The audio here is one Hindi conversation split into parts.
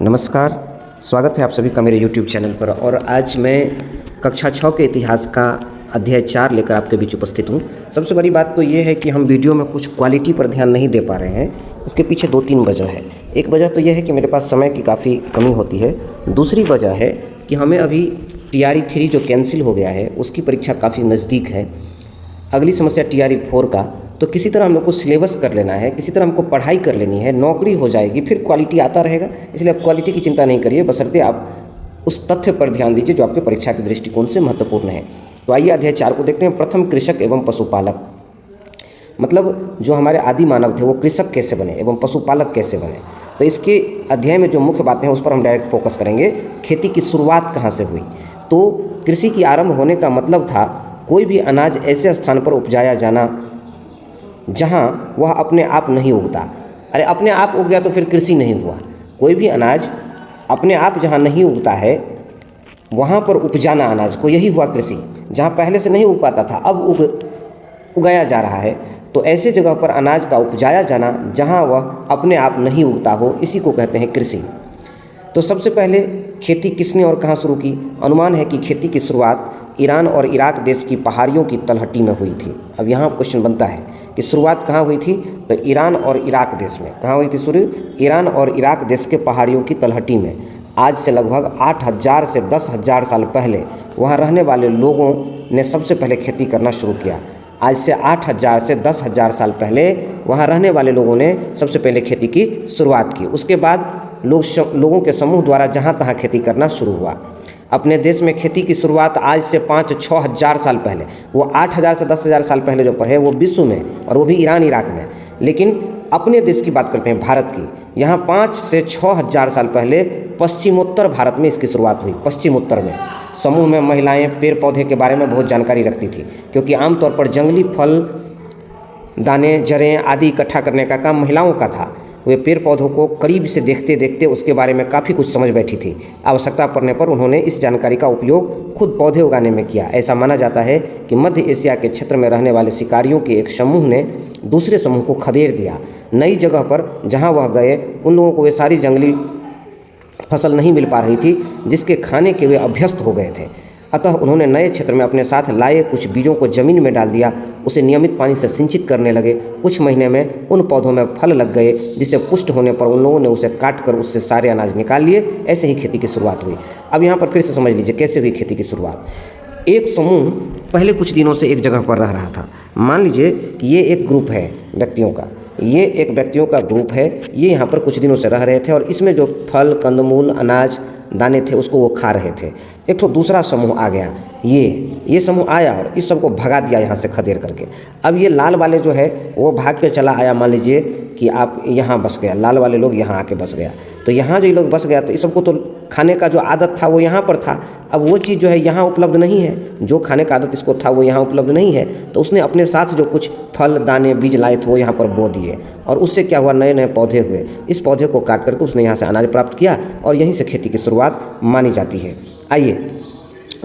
नमस्कार, स्वागत है आप सभी का मेरे YouTube चैनल पर। और आज मैं कक्षा 6 के इतिहास का अध्याय 4 लेकर आपके बीच उपस्थित हूँ। सबसे बड़ी बात तो ये है कि हम वीडियो में कुछ क्वालिटी पर ध्यान नहीं दे पा रहे हैं। इसके पीछे 2-3 वजह है। एक वजह तो यह है कि मेरे पास समय की काफ़ी कमी होती है। दूसरी वजह है कि हमें अभी TRE 3 जो कैंसिल हो गया है उसकी परीक्षा काफ़ी नज़दीक है। अगली समस्या TRE 4 का, तो किसी तरह हम लोग को सिलेबस कर लेना है, किसी तरह हमको पढ़ाई कर लेनी है, नौकरी हो जाएगी, फिर क्वालिटी आता रहेगा। इसलिए आप क्वालिटी की चिंता नहीं करिए, बशर्ते आप उस तथ्य पर ध्यान दीजिए जो आपके परीक्षा के दृष्टिकोण से महत्वपूर्ण है। तो आइए अध्याय 4 को देखते हैं। प्रथम कृषक एवं पशुपालक, मतलब जो हमारे आदि मानव थे वो कृषक कैसे बने एवं पशुपालक कैसे बने। तो इसके अध्याय में जो मुख्य बातें हैं उस पर हम डायरेक्ट फोकस करेंगे। खेती की शुरुआत कहाँ से हुई, तो कृषि की आरंभ होने का मतलब था कोई भी अनाज ऐसे स्थान पर उपजाया जाना जहाँ वह अपने आप नहीं उगता। अरे अपने आप उग गया तो फिर कृषि नहीं हुआ। कोई भी अनाज अपने आप जहाँ नहीं उगता है वहाँ पर उपजाना अनाज को, यही हुआ कृषि। जहाँ पहले से नहीं उग पाता था अब उगाया जा रहा है, तो ऐसे जगह पर अनाज का उपजाया जाना जहाँ वह अपने आप नहीं उगता हो, इसी को कहते हैं कृषि। तो सबसे पहले खेती किसने और कहाँ शुरू की? अनुमान है कि खेती की शुरुआत ईरान और इराक देश की पहाड़ियों की तलहटी में हुई थी। अब यहाँ क्वेश्चन बनता है कि शुरुआत कहाँ हुई थी, तो ईरान और इराक देश में। कहाँ हुई थी शुरू? ईरान और इराक देश के पहाड़ियों की तलहटी में। आज से लगभग 8000 से 10,000 साल पहले वहाँ रहने वाले लोगों ने सबसे पहले खेती करना शुरू किया। आज से 8000 से 10,000 साल पहले वहाँ रहने वाले लोगों ने सबसे पहले खेती की शुरुआत की। उसके बाद लोगों के समूह द्वारा जहाँ तहाँ खेती करना शुरू हुआ। अपने देश में खेती की शुरुआत आज से 5-6 हज़ार साल पहले, वो 8000 से 10,000 साल पहले जो पर है वो विश्व में, और वो भी ईरान इराक में। लेकिन अपने देश की बात करते हैं, भारत की, यहाँ 5 से 6 हज़ार साल पहले पश्चिमोत्तर भारत में इसकी शुरुआत हुई। पश्चिमोत्तर में समूह में महिलाएं पेड़ पौधे के बारे में बहुत जानकारी रखती थी, क्योंकि आमतौर पर जंगली फल, दाने, जड़ें आदि इकट्ठा करने का काम महिलाओं का था। वे पेड़ पौधों को करीब से देखते देखते उसके बारे में काफ़ी कुछ समझ बैठी थी। आवश्यकता पड़ने पर उन्होंने इस जानकारी का उपयोग खुद पौधे उगाने में किया। ऐसा माना जाता है कि मध्य एशिया के क्षेत्र में रहने वाले शिकारियों के एक समूह ने दूसरे समूह को खदेड़ दिया। नई जगह पर जहाँ वह गए उन लोगों को वे सारी जंगली फसल नहीं मिल पा रही थी जिसके खाने के वे अभ्यस्त हो गए थे। अतः उन्होंने नए क्षेत्र में अपने साथ लाए कुछ बीजों को जमीन में डाल दिया, उसे नियमित पानी से सिंचित करने लगे। कुछ महीने में उन पौधों में फल लग गए, जिससे पुष्ट होने पर उन लोगों ने उसे काट कर उससे सारे अनाज निकाल लिए। ऐसे ही खेती की शुरुआत हुई। अब यहाँ पर फिर से समझ लीजिए कैसे हुई खेती की शुरुआत। एक समूह पहले कुछ दिनों से एक जगह पर रह रहा था। मान लीजिए कि ये एक ग्रुप है व्यक्तियों का, ये एक व्यक्तियों का ग्रुप है। ये यहाँ पर कुछ दिनों से रह रहे थे और इसमें जो फल, कंदमूल, अनाज, दाने थे उसको वो खा रहे थे। एक तो दूसरा समूह आ गया, ये समूह आया और इस सबको भगा दिया यहाँ से खदेड़ करके। अब ये लाल वाले जो है वो भाग के चला आया। मान लीजिए कि आप यहाँ बस गया, लाल वाले लोग यहाँ आके बस गया, तो यहाँ जो लोग बस गया तो इस सबको तो खाने का जो आदत था वो यहाँ पर था। अब वो चीज़ जो है यहाँ उपलब्ध नहीं है, जो खाने का आदत इसको था वो यहाँ उपलब्ध नहीं है। तो उसने अपने साथ जो कुछ फल, दाने, बीज लाए थे वो यहाँ पर बो दिए, और उससे क्या हुआ, नए नए पौधे हुए। इस पौधे को काट करके उसने यहाँ से अनाज प्राप्त किया और यहीं से खेती की शुरुआत मानी जाती है। आइए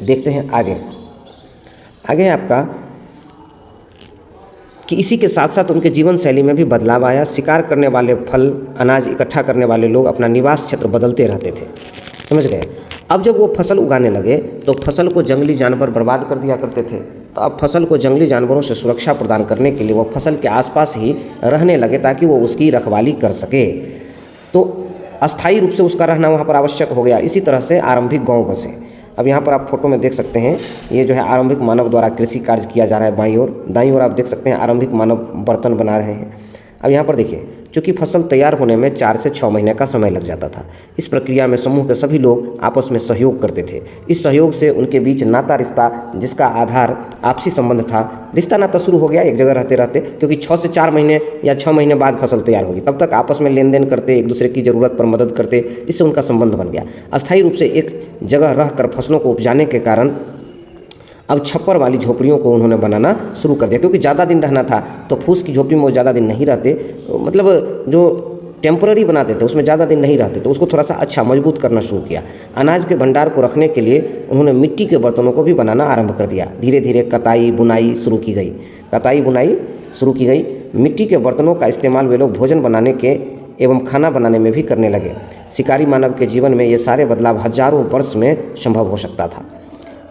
देखते हैं आगे है आपका कि इसी के साथ साथ उनके जीवन शैली में भी बदलाव आया। शिकार करने वाले, फल, अनाज इकट्ठा करने वाले लोग अपना निवास क्षेत्र बदलते रहते थे। समझ गए? अब जब वो फसल उगाने लगे तो फसल को जंगली जानवर बर्बाद कर दिया करते थे। तो अब फसल को जंगली जानवरों से सुरक्षा प्रदान करने के लिए वो फसल के आसपास ही रहने लगे ताकि वो उसकी रखवाली कर सके। तो अस्थायी रूप से उसका रहना वहाँ पर आवश्यक हो गया। इसी तरह से आरंभिक गाँव बसे। अब यहाँ पर आप फोटो में देख सकते हैं, ये जो है आरंभिक मानव द्वारा कृषि कार्य किया जा रहा है। बाईं ओर, दाईं ओर आप देख सकते हैं आरंभिक मानव बर्तन बना रहे हैं। अब यहाँ पर देखिए, चूँकि फसल तैयार होने में 4 से 6 महीने का समय लग जाता था। इस प्रक्रिया में समूह के सभी लोग आपस में सहयोग करते थे। इस सहयोग से उनके बीच नाता, रिश्ता, जिसका आधार आपसी संबंध था, रिश्ता नाता शुरू हो गया एक जगह रहते रहते। क्योंकि 6 से 4 महीने या 6 महीने बाद फसल तैयार होगी, तब तक आपस में लेन देन करते, एक दूसरे की ज़रूरत पर मदद करते, इससे उनका संबंध बन गया। अस्थायी रूप से एक जगह रह कर फसलों को उपजाने के कारण अब छप्पर वाली झोपड़ियों को उन्होंने बनाना शुरू कर दिया। क्योंकि ज़्यादा दिन रहना था तो फूस की झोपड़ी में वो ज़्यादा दिन नहीं रहते, मतलब जो टेम्पररी बनाते थे उसमें ज़्यादा दिन नहीं रहते, तो उसको थोड़ा सा अच्छा मजबूत करना शुरू किया। अनाज के भंडार को रखने के लिए उन्होंने मिट्टी के बर्तनों को भी बनाना आरंभ कर दिया। धीरे धीरे कताई बुनाई शुरू की गई। मिट्टी के बर्तनों का इस्तेमाल वे लोग भोजन बनाने के एवं खाना बनाने में भी करने लगे। शिकारी मानव के जीवन में ये सारे बदलाव हजारों वर्ष में संभव हो सकता था।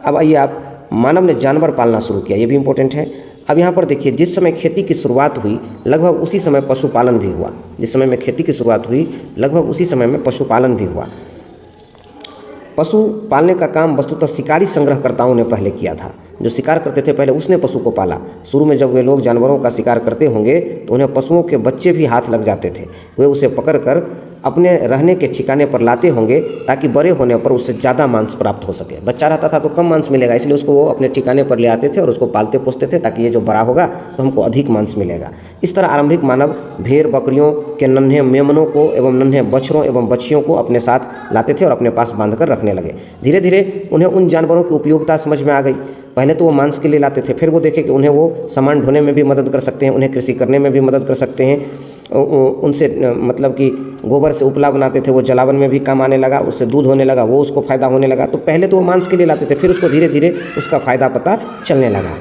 अब आइए आप, मानव ने जानवर पालना शुरू किया, ये भी इम्पोर्टेंट है। अब यहाँ पर देखिए, जिस समय खेती की शुरुआत हुई लगभग उसी समय पशुपालन भी हुआ। जिस समय में खेती की शुरुआत हुई लगभग उसी समय में पशुपालन भी हुआ। पशु पालने का काम वस्तुतः शिकारी संग्रहकर्ताओं ने पहले किया था। जो शिकार करते थे पहले उसने पशु को पाला। शुरू में जब वे लोग जानवरों का शिकार करते होंगे तो उन्हें पशुओं के बच्चे भी हाथ लग जाते थे। वे उसे पकड़कर अपने रहने के ठिकाने पर लाते होंगे ताकि बड़े होने पर उससे ज़्यादा मांस प्राप्त हो सके। बच्चा रहता था तो कम मांस मिलेगा, इसलिए उसको वो अपने ठिकाने पर ले आते थे और उसको पालते पोसते थे ताकि ये जो बड़ा होगा तो हमको अधिक मांस मिलेगा। इस तरह आरंभिक मानव भेड़ बकरियों के नन्हे मेमनों को एवं नन्हे बछड़ों एवं बछियों को अपने साथ लाते थे और अपने पास बांधकर रखने लगे। धीरे धीरे उन्हें उन जानवरों की उपयोगिता समझ में आ गई। पहले तो वो मांस के लिए लाते थे, फिर वो देखे कि उन्हें वो सामान ढोने में भी मदद कर सकते हैं, उन्हें कृषि करने में भी मदद कर सकते हैं। उनसे मतलब कि गोबर से उपला बनाते थे, वो जलावन में भी काम आने लगा, उससे दूध होने लगा, वो उसको फ़ायदा होने लगा। तो पहले तो वो मांस के लिए लाते थे, फिर उसको धीरे धीरे उसका फ़ायदा पता चलने लगा।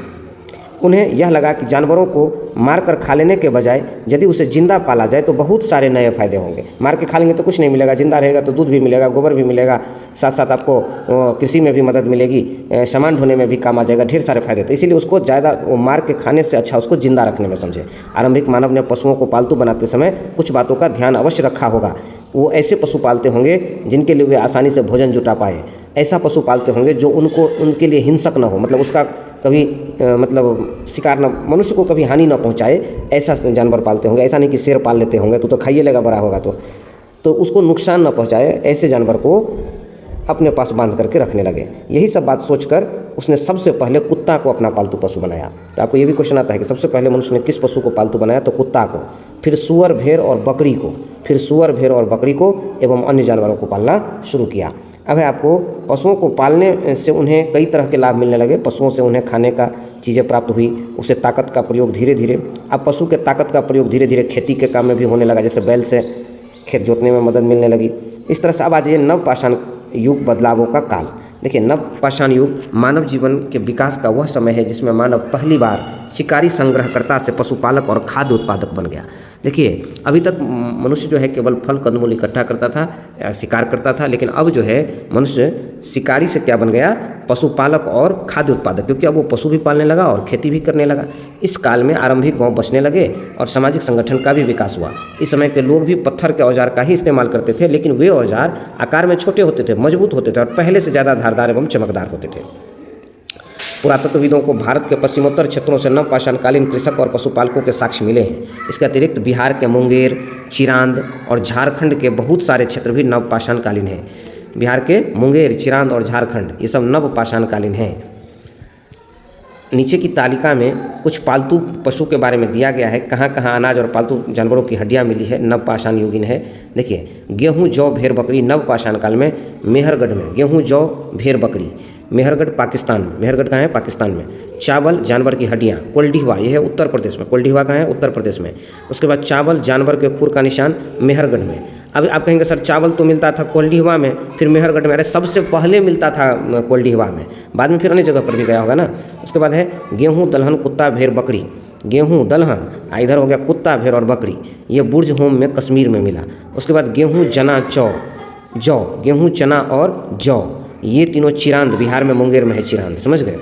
उन्हें यह लगा कि जानवरों को मार कर खा लेने के बजाय यदि उसे जिंदा पाला जाए तो बहुत सारे नए फ़ायदे होंगे। मार के खा लेंगे तो कुछ नहीं मिलेगा, जिंदा रहेगा तो दूध भी मिलेगा, गोबर भी मिलेगा, साथ साथ आपको कृषि में भी मदद मिलेगी, सामान ढोने में भी काम आ जाएगा, ढेर सारे फायदे। तो इसीलिए उसको ज़्यादा मार के खाने से अच्छा उसको जिंदा रखने में समझे। आरंभिक मानव ने पशुओं को पालतू बनाते समय कुछ बातों का ध्यान अवश्य रखा होगा। वो ऐसे पशु पालते होंगे जिनके लिए वे आसानी से भोजन जुटा पाए। ऐसा पशु पालते होंगे जो उनके लिए हिंसक न हो, मतलब उसका कभी मतलब शिकार न, मनुष्य को कभी हानि न पहुंचाए, ऐसा जानवर पालते होंगे। ऐसा नहीं कि शेर पाल लेते होंगे तो खाइए लेगा, बड़ा होगा तो उसको नुकसान न पहुंचाए। ऐसे जानवर को अपने पास बांध करके रखने लगे। यही सब बात सोचकर उसने सबसे पहले कुत्ता को अपना पालतू पशु बनाया। तो आपको ये भी क्वेश्चन आता है कि सबसे पहले मनुष्य ने किस पशु को पालतू बनाया? तो कुत्ता को, फिर सुअर भेड़ और बकरी को, फिर सुअर भेड़ और बकरी को एवं अन्य जानवरों को पालना शुरू किया। अब है आपको, पशुओं को पालने से उन्हें कई तरह के लाभ मिलने लगे। पशुओं से उन्हें खाने का चीज़ें प्राप्त हुई, उससे ताकत का प्रयोग धीरे धीरे, अब पशु के ताकत का प्रयोग धीरे धीरे खेती के काम में भी होने लगा। जैसे बैल से खेत जोतने में मदद मिलने लगी। इस तरह से अब आ जाइए नवपाषाण युग बदलावों का काल। देखिए, नवपाषाण युग मानव जीवन के विकास का वह समय है जिसमें मानव पहली बार शिकारी संग्रहकर्ता से पशुपालक और खाद्य उत्पादक बन गया। देखिए, अभी तक मनुष्य जो है केवल फल कंदमूल इकट्ठा करता था, शिकार करता था, लेकिन अब जो है मनुष्य शिकारी से क्या बन गया? पशुपालक और खाद्य उत्पादक, क्योंकि अब वो पशु भी पालने लगा और खेती भी करने लगा। इस काल में आरंभिक गांव बचने लगे और सामाजिक संगठन का भी विकास हुआ। इस समय के लोग भी पत्थर के औजार का ही इस्तेमाल करते थे, लेकिन वे औजार आकार में छोटे होते थे, मजबूत होते थे और पहले से ज़्यादा धारदार एवं चमकदार होते थे। पुरातत्वविदों को भारत के पश्चिमोत्तर क्षेत्रों से नवपाषाणकालीन कृषक और पशुपालकों के साक्ष्य मिले हैं। इसके अतिरिक्त बिहार के मुंगेर, चिरांद और झारखंड के बहुत सारे क्षेत्र भी नवपाषाणकालीन हैं। बिहार के मुंगेर, चिरांद और झारखंड ये सब नवपाषाणकालीन हैं। नीचे की तालिका में कुछ पालतू पशु के बारे में दिया गया है, कहाँ कहाँ अनाज और पालतू जानवरों की हड्डियाँ मिली है, नवपाषाण युगीन है। देखिए, गेहूँ, जौ, भेड़, बकरी नवपाषाण काल में मेहरगढ़ में, गेहूँ, जौ, भेड़, बकरी, मेहरगढ़ पाकिस्तान में, मेहरगढ़ कहाँ है? पाकिस्तान में। चावल, जानवर की हड्डियाँ, कोल्डिहवा, यह है उत्तर प्रदेश में। कोल्डिहवा कहाँ है? उत्तर प्रदेश में। उसके बाद चावल, जानवर के खुर का निशान मेहरगढ़ में। अब आप कहेंगे सर चावल तो मिलता था कोल्डिहवा में, फिर मेहरगढ़ में। अरे सबसे पहले मिलता था कोल्डिहवा में, बाद में फिर अन्य जगह पर भी गया होगा ना। उसके बाद है गेहूँ, दलहन, कुत्ता, भेड़, बकरी। गेहूँ, दलहन, इधर हो गया कुत्ता, भेड़ और बकरी, ये बुर्ज होम में कश्मीर में मिला। उसके बाद गेहूँ, चना, जौ, गेहूँ, चना और जौ, ये तीनों चिरांद, बिहार में मुंगेर में है चिरांद, समझ गए।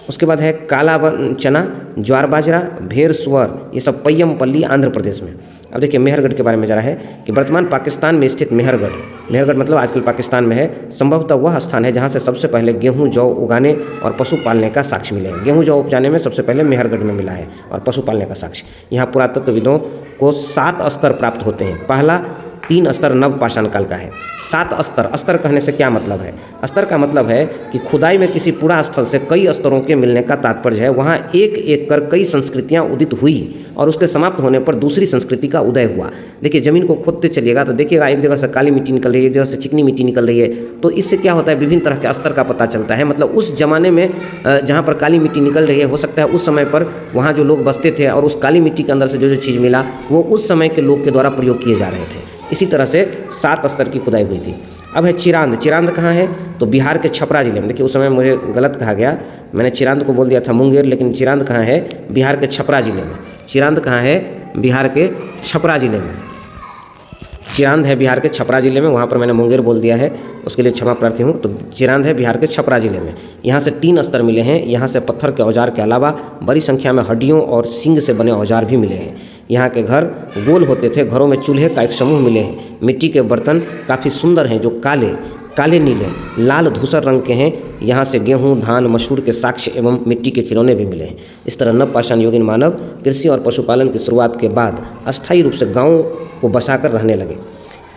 उसके बाद है काला चना, ज्वार बाजरा, भेड़, सुअर, ये सब पय्यमपल्ली, आंध्र प्रदेश में। अब देखिए, मेहरगढ़ के बारे में जा रहा है कि वर्तमान पाकिस्तान में स्थित मेहरगढ़ मतलब आजकल पाकिस्तान में है, संभवतः वह स्थान है जहाँ से सबसे पहले गेहूँ, जौ उगाने और पशु पालने का साक्ष्य मिले हैं। गेहूँ, जौ उपजाने में सबसे पहले मेहरगढ़ में मिला है और पशु पालने का साक्ष्य। यहाँ पुरातत्वविदों को 7 स्तर प्राप्त होते हैं। पहला 3 स्तर नवपाषाण काल का है। 7 स्तर, स्तर कहने से क्या मतलब है? स्तर का मतलब है कि खुदाई में किसी पूरा स्थल से कई स्तरों के मिलने का तात्पर्य है। वहाँ एक एक कर कई संस्कृतियाँ उदित हुई और उसके समाप्त होने पर दूसरी संस्कृति का उदय हुआ। देखिए, ज़मीन को खोदते चलिएगा तो देखिएगा एक जगह से काली मिट्टी निकल रही है, एक जगह से चिकनी मिट्टी निकल रही है। तो इससे क्या होता है? विभिन्न तरह के स्तर का पता चलता है। मतलब उस जमाने में जहाँ पर काली मिट्टी निकल रही है, हो सकता है उस समय पर वहाँ जो लोग बसते थे और उस काली मिट्टी के अंदर से जो चीज़ मिला वो उस समय के लोग के द्वारा प्रयोग किए जा रहे थे। इसी तरह से 7 स्तर की खुदाई हुई थी। अब है चिरांद। चिरांद कहाँ है? तो बिहार के छपरा जिले में। देखिए, उस समय मुझे गलत कहा गया, मैंने चिरांद को बोल दिया था मुंगेर, लेकिन चिरांद कहाँ है? बिहार के छपरा जिले में। चिरांद कहाँ है? बिहार के छपरा जिले में। चिरांद है बिहार के छपरा ज़िले में, वहाँ पर मैंने मुंगेर बोल दिया है, उसके लिए क्षमा प्रार्थी हूँ। तो चिरांद है बिहार के छपरा ज़िले में। यहाँ से 3 स्तर मिले हैं। यहाँ से पत्थर के औजार के अलावा बड़ी संख्या में हड्डियों और सींग से बने औजार भी मिले हैं। यहाँ के घर गोल होते थे। घरों में चूल्हे का एक समूह मिले हैं। मिट्टी के बर्तन काफ़ी सुंदर हैं, जो काले नीले लाल धूसर रंग के हैं। यहाँ से गेहूँ, धान, मसूर के साक्ष्य एवं मिट्टी के खिलौने भी मिले हैं। इस तरह नवपाषाण युगीन मानव कृषि और पशुपालन की शुरुआत के बाद अस्थायी रूप से गाँव को बसाकर रहने लगे।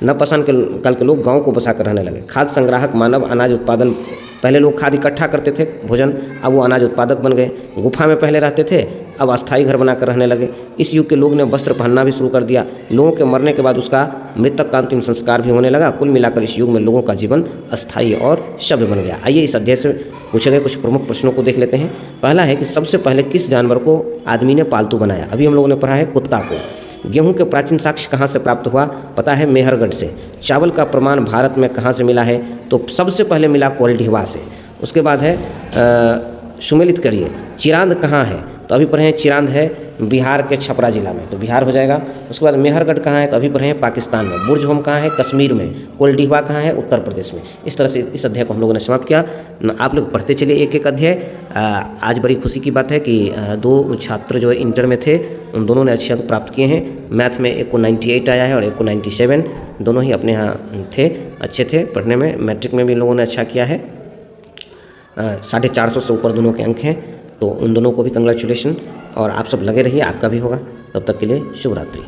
नवपाषाण काल के लोग गाँव को बसाकर रहने लगे। खाद्य संग्राहक मानव अनाज उत्पादन, पहले लोग खाद इकट्ठा करते थे भोजन, अब वो अनाज उत्पादक बन गए। गुफा में पहले रहते थे, अब अस्थायी घर बनाकर रहने लगे। इस युग के लोग ने वस्त्र पहनना भी शुरू कर दिया। लोगों के मरने के बाद उसका मृतक का अंतिम संस्कार भी होने लगा। कुल मिलाकर इस युग में लोगों का जीवन अस्थायी और सभ्य बन गया। आइए इस अध्याय से पूछे गए कुछ प्रमुख प्रश्नों को देख लेते हैं। पहला है कि सबसे पहले किस जानवर को आदमी ने पालतू बनाया? अभी हम लोगों ने पढ़ा है कुत्ता को। गेहूं के प्राचीन साक्ष्य कहाँ से प्राप्त हुआ? पता है, मेहरगढ़ से। चावल का प्रमाण भारत में कहाँ से मिला है? तो सबसे पहले मिला कोल्डिहवा से। उसके बाद है सुमेलित करिए, चिरांद कहाँ है? तो अभी पढ़े हैं चिरांद है बिहार के छपरा जिला में, तो बिहार हो जाएगा। उसके बाद मेहरगढ़ कहाँ है? तो अभी पढ़े हैं पाकिस्तान में। बुर्ज होम कहाँ है? कश्मीर में। कोल्डिहवा कहाँ है? उत्तर प्रदेश में। इस तरह से इस अध्याय को हम लोगों ने समाप्त किया। आप लोग पढ़ते चलिए एक एक अध्याय। आज बड़ी खुशी की बात है कि 2 छात्र जो इंटर में थे उन दोनों ने अच्छे अंक प्राप्त किए हैं। मैथ में एक को 98 आया है और एक को 97। दोनों ही अपने यहाँ थे, अच्छे थे पढ़ने में। मैट्रिक में भी लोगों ने अच्छा किया है। 450 से ऊपर दोनों के अंक हैं, तो उन दोनों को भी कंग्रेचुलेशन। और आप सब लगे रहिए, आपका भी होगा। तब तक के लिए शुभ रात्रि।